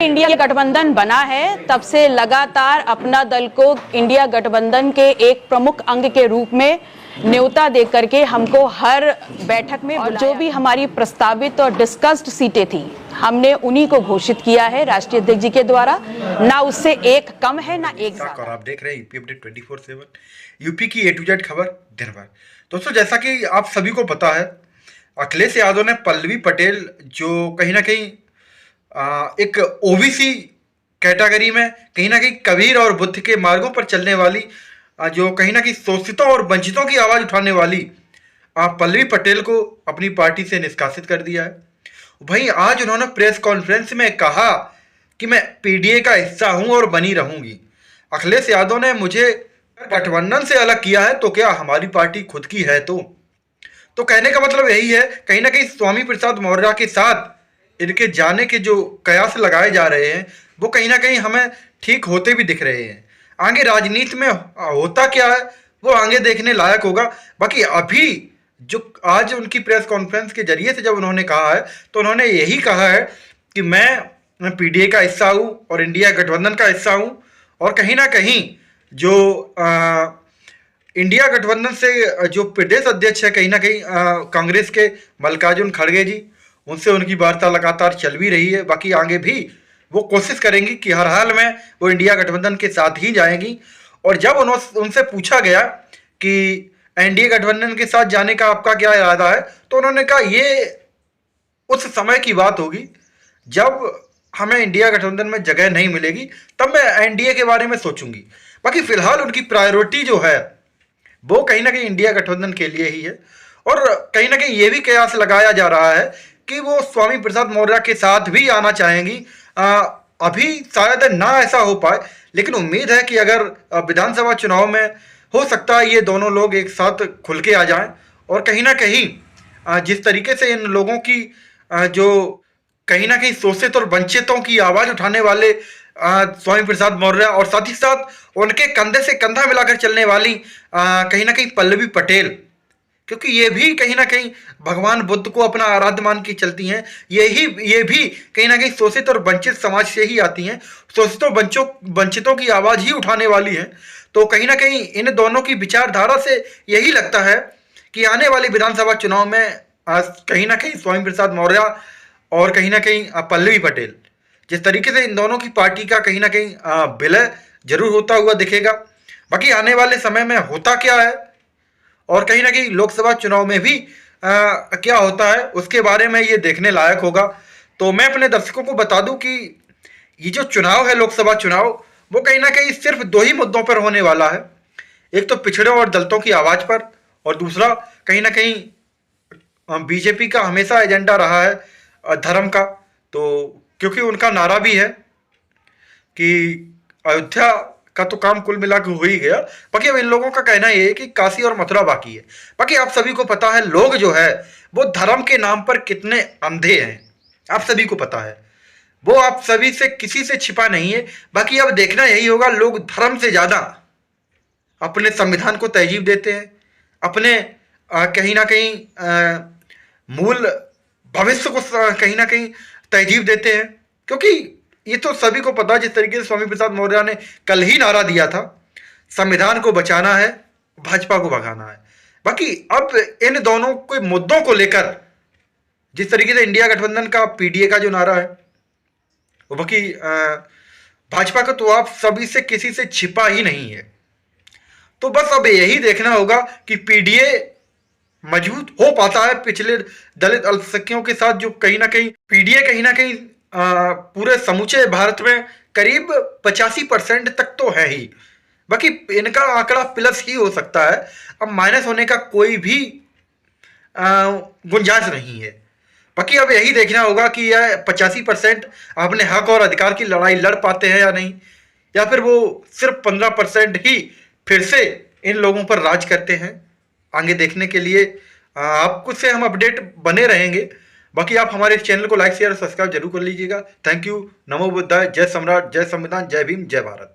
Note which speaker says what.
Speaker 1: India गठबंधन बना है तब से लगातार अपना दल को इंडिया गठबंधन के एक प्रमुख अंग के रूप में न्योता देकर के हमको हर बैठक में और जो भी हमारी प्रस्तावित और डिस्कस्ड सीटें थी हमने उन्हीं को घोषित किया है राष्ट्रीय अध्यक्ष जी के द्वारा। ना उससे एक कम है ना एक ज्यादा।
Speaker 2: और आप देख रहे हैं यूपी अपडेट 24/7, यूपी की A to Z खबर दिन भर। दोस्तों, जैसा कि आप सभी को पता है, अखिलेश यादव ने पल्लवी पटेल जो कहीं ना कहीं एक ओबीसी कैटेगरी में कहीं ना कहीं कबीर और बुद्ध के मार्गों पर चलने वाली जो कहीं ना कहीं शोषितों और वंचितों की आवाज़ उठाने वाली पल्लवी पटेल को अपनी पार्टी से निष्कासित कर दिया है। वहीं आज उन्होंने प्रेस कॉन्फ्रेंस में कहा कि मैं पीडीए का हिस्सा हूं और बनी रहूंगी। अखिलेश यादव ने मुझे गठबंधन से अलग किया है तो क्या हमारी पार्टी खुद की है? तो कहने का मतलब यही है, कहीं ना कहीं स्वामी प्रसाद मौर्य के साथ इनके जाने के जो कयास लगाए जा रहे हैं वो कहीं ना कहीं हमें ठीक होते भी दिख रहे हैं। आगे राजनीति में होता क्या है वो आगे देखने लायक होगा। बाकी अभी जो आज उनकी प्रेस कॉन्फ्रेंस के जरिए से जब उन्होंने कहा है तो उन्होंने यही कहा है कि मैं पीडीए का हिस्सा हूँ और इंडिया गठबंधन का हिस्सा हूँ। और कहीं ना कहीं जो इंडिया गठबंधन से जो प्रदेश अध्यक्ष है कहीं ना कहीं कांग्रेस के मल्लिकार्जुन खड़गे जी, उनसे उनकी वार्ता लगातार चल भी रही है। बाकी आगे भी वो कोशिश करेंगी कि हर हाल में वो इंडिया गठबंधन के साथ ही जाएंगी। और जब उनसे पूछा गया कि एनडीए गठबंधन के साथ जाने का आपका क्या इरादा है तो उन्होंने कहा ये उस समय की बात होगी जब हमें इंडिया गठबंधन में जगह नहीं मिलेगी, तब मैं एनडीए के बारे में सोचूंगी। बाकी फिलहाल उनकी प्रायोरिटी जो है वो कहीं ना कहीं इंडिया गठबंधन के लिए ही है। और कहीं ना कहीं ये भी कयास लगाया जा रहा है कि वो स्वामी प्रसाद मौर्य के साथ भी आना चाहेंगी। अभी शायद ना ऐसा हो पाए, लेकिन उम्मीद है कि अगर विधानसभा चुनाव में हो सकता है ये दोनों लोग एक साथ खुल के आ जाएं। और कहीं ना कहीं जिस तरीके से इन लोगों की जो कहीं ना कहीं शोषित और वंचितों की आवाज़ उठाने वाले स्वामी प्रसाद मौर्य और साथ ही साथ उनके कंधे से कंधा मिलाकर चलने वाली कहीं ना कहीं पल्लवी पटेल, क्योंकि ये भी कहीं ना कहीं भगवान बुद्ध को अपना आराध्य मान के चलती हैं, ये भी कहीं ना कहीं शोषित और वंचित समाज से ही आती हैं, शोषितों वंचितों की आवाज़ ही उठाने वाली हैं। तो कहीं ना कहीं इन दोनों की विचारधारा से यही लगता है कि आने वाले विधानसभा चुनाव में कहीं ना कहीं स्वामी प्रसाद मौर्य और कहीं ना कहीं पल्लवी पटेल, जिस तरीके से इन दोनों की पार्टी का कहीं ना कहीं विलय जरूर होता हुआ दिखेगा। बाकी आने वाले समय में होता क्या है और कहीं ना कहीं लोकसभा चुनाव में भी क्या होता है उसके बारे में ये देखने लायक होगा। तो मैं अपने दर्शकों को बता दूं कि ये जो चुनाव है लोकसभा चुनाव वो कहीं ना कहीं सिर्फ दो ही मुद्दों पर होने वाला है। एक तो पिछड़े और दलितों की आवाज़ पर, और दूसरा कहीं ना कहीं बीजेपी का हमेशा एजेंडा रहा है धर्म का। तो क्योंकि उनका नारा भी है कि अयोध्या का तो काम कुल मिला के हो ही गया, बाकी अब इन लोगों का कहना ये है कि काशी और मथुरा बाकी है। बाकी आप सभी को पता है लोग जो है वो धर्म के नाम पर कितने अंधे हैं, आप सभी को पता है, वो आप सभी से किसी से छिपा नहीं है। बाकी अब देखना यही होगा, लोग धर्म से ज़्यादा अपने संविधान को तरजीह देते हैं, अपने कहीं ना कहीं मूल भविष्य को कहीं ना कहीं तरजीह देते हैं। क्योंकि ये तो सभी को पता है, जिस तरीके से स्वामी प्रसाद मौर्य ने कल ही नारा दिया था, संविधान को बचाना है, भाजपा को भगाना है। बाकी अब इन दोनों के मुद्दों को लेकर जिस तरीके से इंडिया गठबंधन का पीडीए का जो नारा है, बाकी भाजपा का तो आप सभी से किसी से छिपा ही नहीं है। तो बस अब यही देखना होगा कि पीडीए मजबूत हो पाता है पिछले दलित अल्पसंख्यकों के साथ, जो कहीं ना कहीं पीडीए कहीं ना कहीं पूरे समूचे भारत में करीब 85% तक तो है ही। बाकी इनका आंकड़ा प्लस ही हो सकता है, अब माइनस होने का कोई भी गुंजाइश नहीं है। बाकी अब यही देखना होगा कि यह 85% अपने हक और अधिकार की लड़ाई लड़ पाते हैं या नहीं, या फिर वो सिर्फ 15% ही फिर से इन लोगों पर राज करते हैं। आगे देखने के लिए आपको से हम अपडेट बने रहेंगे। बाकी आप हमारे इस चैनल को लाइक शेयर और सब्सक्राइब जरूर कर लीजिएगा। Thank you. नमो बुद्धाय। जय सम्राट, जय संविधान, जय भीम, जय भारत।